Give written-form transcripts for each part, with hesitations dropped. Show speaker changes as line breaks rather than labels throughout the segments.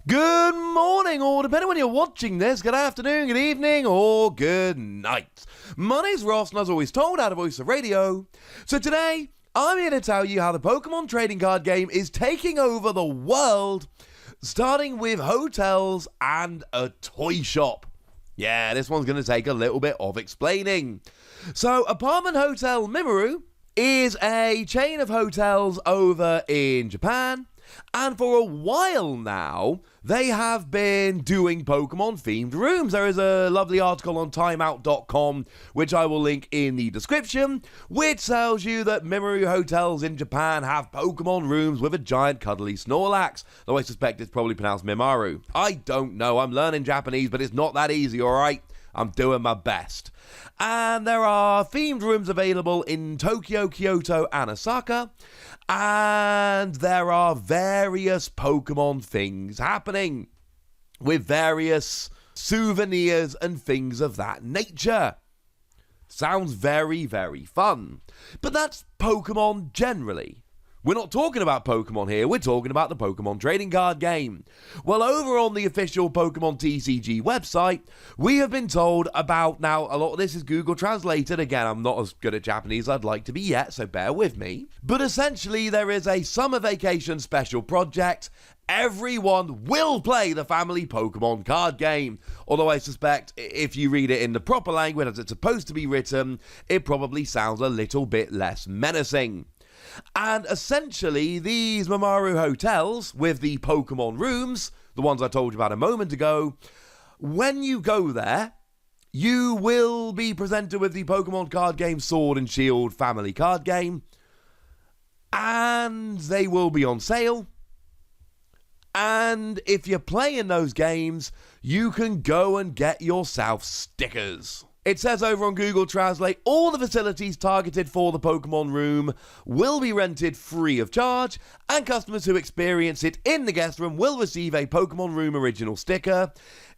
Good morning, or depending when you're watching this, good afternoon, good evening, or good night. My name's Ross, and as always told, out of Voice of Radio. So today, I'm here to tell you how the Pokemon trading card game is taking over the world, starting with hotels and a toy shop. Yeah, this one's going to take a little bit of explaining. So, Apartment Hotel Mimaru is a chain of hotels over in Japan. And for a while now, they have been doing Pokemon-themed rooms. There is a lovely article on timeout.com, which I will link in the description, which tells you that Mimaru hotels in Japan have Pokemon rooms with a giant cuddly Snorlax, though I suspect it's probably pronounced Mimaru. I don't know, I'm learning Japanese, but it's not that easy, alright? I'm doing my best. And there are themed rooms available in Tokyo, Kyoto, and Osaka. And there are various Pokemon things happening with various souvenirs and things of that nature. Sounds very, very fun. But that's Pokemon generally. We're not talking about Pokemon here, we're talking about the Pokemon trading card game. Well, over on the official Pokemon TCG website, we have been told about, now a lot of this is Google translated, again I'm not as good at Japanese as I'd like to be yet, so bear with me. But essentially there is a summer vacation special project. Everyone will play the family Pokemon card game, although I suspect if you read it in the proper language as it's supposed to be written, it probably sounds a little bit less menacing. And essentially, these Mimaru hotels with the Pokemon rooms, the ones I told you about a moment ago, when you go there, you will be presented with the Pokemon card game Sword and Shield family card game, and they will be on sale. And if you're playing those games, you can go and get yourself stickers. It says over on Google Translate, all the facilities targeted for the Pokemon room will be rented free of charge, and customers who experience it in the guest room will receive a Pokemon room original sticker.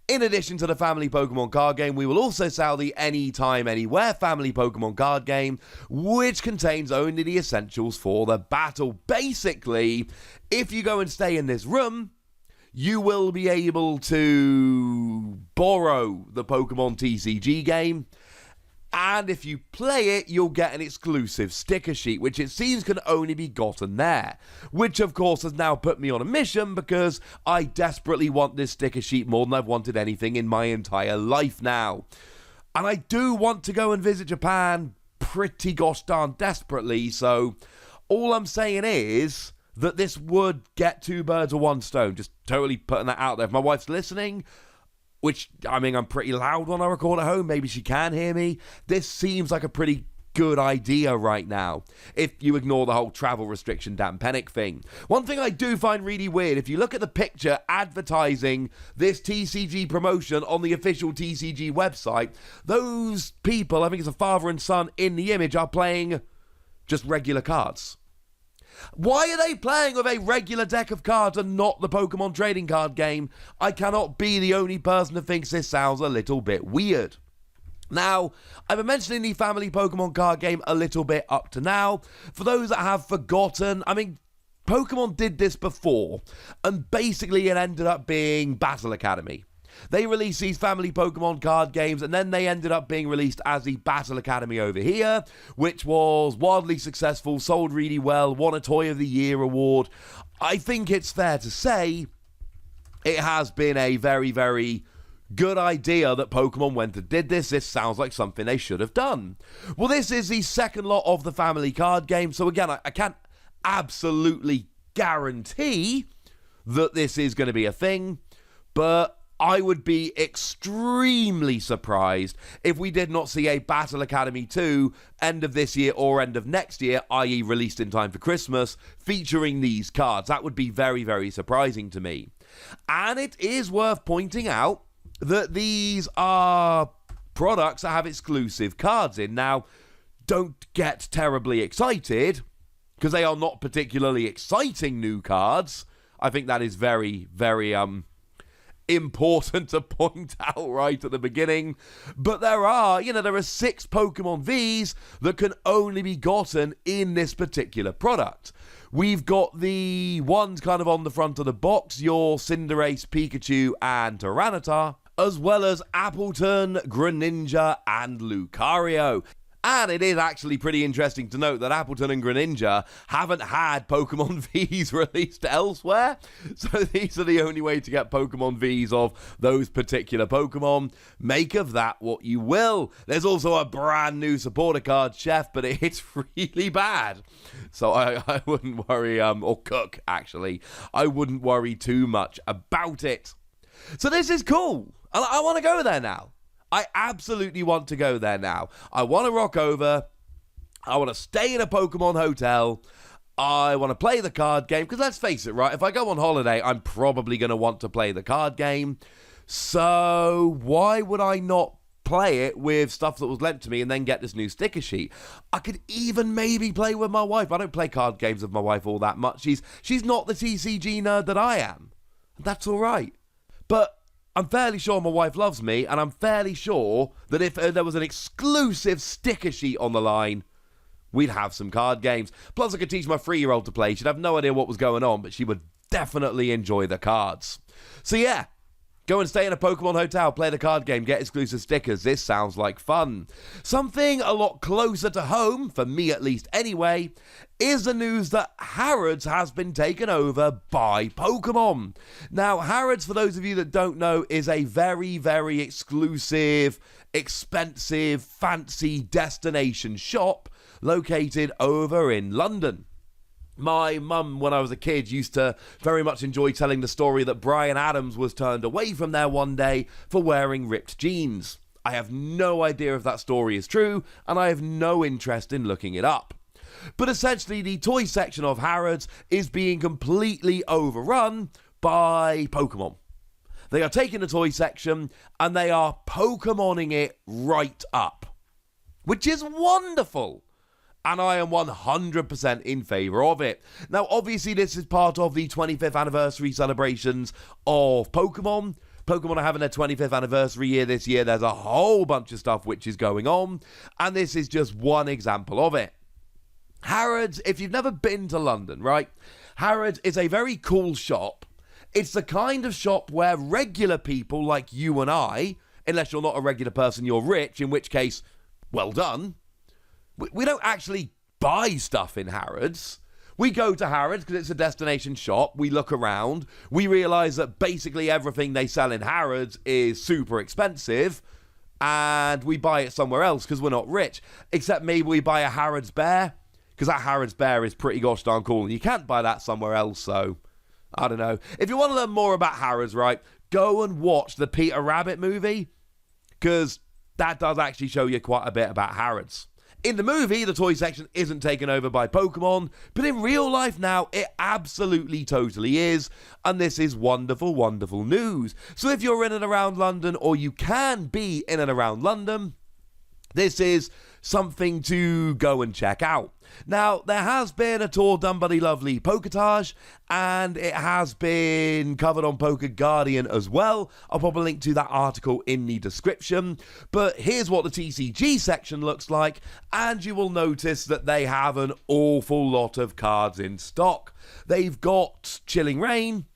In addition to the family Pokemon card game, we will also sell the Anytime Anywhere family Pokemon card game, which contains only the essentials for the battle. Basically, if you go and stay in this room, you will be able to borrow the Pokemon TCG game, and if you play it, you'll get an exclusive sticker sheet, which it seems can only be gotten there, which of course has now put me on a mission because I desperately want this sticker sheet more than I've wanted anything in my entire life now. And I do want to go and visit Japan pretty gosh darn desperately, so all I'm saying is that this would get two birds with one stone. Just totally putting that out there. If my wife's listening, which, I mean, I'm pretty loud when I record at home, maybe she can hear me, this seems like a pretty good idea right now, if you ignore the whole travel restriction damn panic thing. One thing I do find really weird, if you look at the picture advertising this TCG promotion on the official TCG website, those people, I think it's a father and son in the image, are playing just regular cards. Why are they playing with a regular deck of cards and not the Pokemon trading card game? I cannot be the only person who thinks this sounds a little bit weird. Now, I've been mentioning the family Pokemon card game a little bit up to now. For those that have forgotten, I mean, Pokemon did this before, and basically it ended up being Battle Academy. They released these family Pokemon card games, and then they ended up being released as the Battle Academy over here, which was wildly successful, sold really well, won a Toy of the Year award. I think it's fair to say it has been a very, very good idea that Pokemon went and did this. This sounds like something they should have done. Well, this is the second lot of the family card game, so again, I can't absolutely guarantee that this is going to be a thing, but I would be extremely surprised if we did not see a Battle Academy 2 end of this year or end of next year, i.e. released in time for Christmas, featuring these cards. That would be very, very surprising to me. And it is worth pointing out that these are products that have exclusive cards in. Now, don't get terribly excited, because they are not particularly exciting new cards. I think that is very, very, important to point out right at the beginning. But there are 6 Pokemon Vs that can only be gotten in this particular product, We've got the ones kind of on the front of the box, your Cinderace, Pikachu, and Tyranitar, as well as Appleton, Greninja, and Lucario. And it is actually pretty interesting to note that Appleton and Greninja haven't had Pokemon Vs released elsewhere. So these are the only way to get Pokemon Vs of those particular Pokemon. Make of that what you will. There's also a brand new supporter card, Chef, but it's really bad. So I wouldn't worry, or Cook, actually. I wouldn't worry too much about it. So this is cool. I want to go there now. I absolutely want to go there now. I want to rock over. I want to stay in a Pokemon hotel. I want to play the card game. Because let's face it, right? If I go on holiday, I'm probably going to want to play the card game. So why would I not play it with stuff that was lent to me and then get this new sticker sheet? I could even maybe play with my wife. I don't play card games with my wife all that much. She's not the TCG nerd that I am. That's all right. But I'm fairly sure my wife loves me, and I'm fairly sure that if there was an exclusive sticker sheet on the line, we'd have some card games. Plus, I could teach my 3-year-old to play. She'd have no idea what was going on, but she would definitely enjoy the cards. So yeah, go and stay in a Pokemon hotel, play the card game, get exclusive stickers. This sounds like fun. Something a lot closer to home, for me at least anyway, is the news that Harrods has been taken over by Pokemon. Now, Harrods, for those of you that don't know, is a very, very exclusive, expensive, fancy destination shop located over in London. My mum, when I was a kid, used to very much enjoy telling the story that Bryan Adams was turned away from there one day for wearing ripped jeans. I have no idea if that story is true, and I have no interest in looking it up. But essentially, the toy section of Harrods is being completely overrun by Pokemon. They are taking the toy section, and they are Pokemoning it right up, which is wonderful. And I am 100% in favour of it. Now, obviously, this is part of the 25th anniversary celebrations of Pokemon. Pokemon are having their 25th anniversary year this year. There's a whole bunch of stuff which is going on. And this is just one example of it. Harrods, if you've never been to London, right? Harrods is a very cool shop. It's the kind of shop where regular people like you and I, unless you're not a regular person, you're rich, in which case, well done. We don't actually buy stuff in Harrods. We go to Harrods because it's a destination shop. We look around. We realise that basically everything they sell in Harrods is super expensive. And we buy it somewhere else because we're not rich. Except maybe we buy a Harrods bear. Because that Harrods bear is pretty gosh darn cool. And you can't buy that somewhere else. So, I don't know. If you want to learn more about Harrods, right, go and watch the Peter Rabbit movie. Because that does actually show you quite a bit about Harrods. In the movie, the toy section isn't taken over by Pokemon, but in real life now, it absolutely totally is, and this is wonderful, wonderful news. So if you're in and around London, or you can be in and around London, this is something to go and check out. Now, there has been a tour done by the lovely Poketage, and it has been covered on Poker Guardian as well. I'll pop a link to that article in the description. But here's what the TCG section looks like, and you will notice that they have an awful lot of cards in stock. They've got Chilling Reign,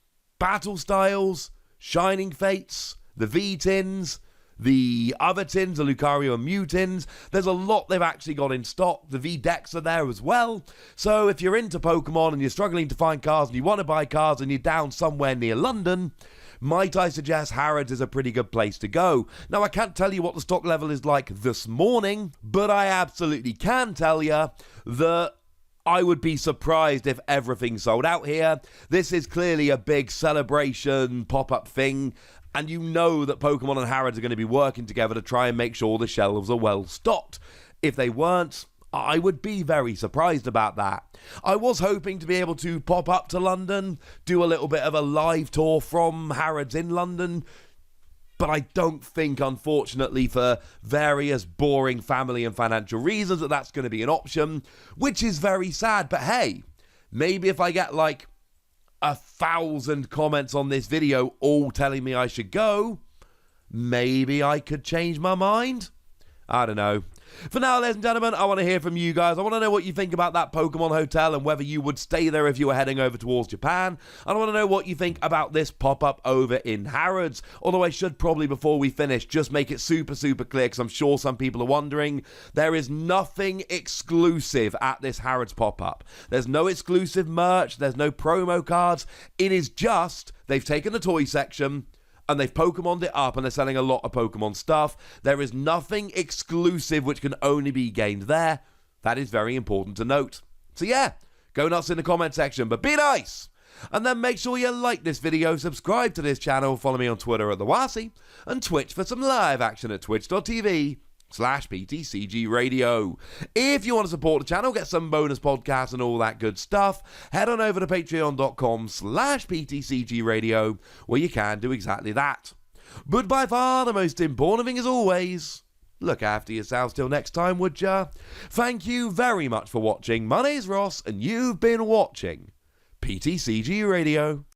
Battle Styles, Shining Fates, the V-Tins, the other tins, the Lucario and Mewtins. There's a lot they've actually got in stock. The V-Decks are there as well. So if you're into Pokemon and you're struggling to find cards and you want to buy cards and you're down somewhere near London, might I suggest Harrods is a pretty good place to go. Now, I can't tell you what the stock level is like this morning, but I absolutely can tell you that I would be surprised if everything sold out here. This is clearly a big celebration pop-up thing. And you know that Pokemon and Harrods are going to be working together to try and make sure the shelves are well stocked. If they weren't, I would be very surprised about that. I was hoping to be able to pop up to London, do a little bit of a live tour from Harrods in London, but I don't think, unfortunately, for various boring family and financial reasons, that that's going to be an option, which is very sad. But hey, maybe if I get like 1,000 comments on this video all telling me I should go, maybe I could change my mind. I don't know. For now, ladies and gentlemen, I want to hear from you guys. I want to know what you think about that Pokemon Hotel and whether you would stay there if you were heading over towards Japan. And I want to know what you think about this pop-up over in Harrods. Although I should probably, before we finish, just make it super clear, because I'm sure some people are wondering. There is nothing exclusive at this Harrods pop-up. There's no exclusive merch. There's no promo cards. It is just, they've taken the toy section and they've Pokemoned it up, and they're selling a lot of Pokemon stuff. There is nothing exclusive which can only be gained there. That is very important to note. So yeah, go nuts in the comment section, but be nice! And then make sure you like this video, subscribe to this channel, follow me on Twitter at TheWasi, and Twitch for some live action at twitch.tv/PTCG Radio. If you want to support the channel, get some bonus podcasts and all that good stuff, head on over to patreon.com/PTCG Radio, where you can do exactly that. But by far the most important thing is always, look after yourselves till next time, would ya? Thank you very much for watching. My name's Ross, and you've been watching PTCG Radio.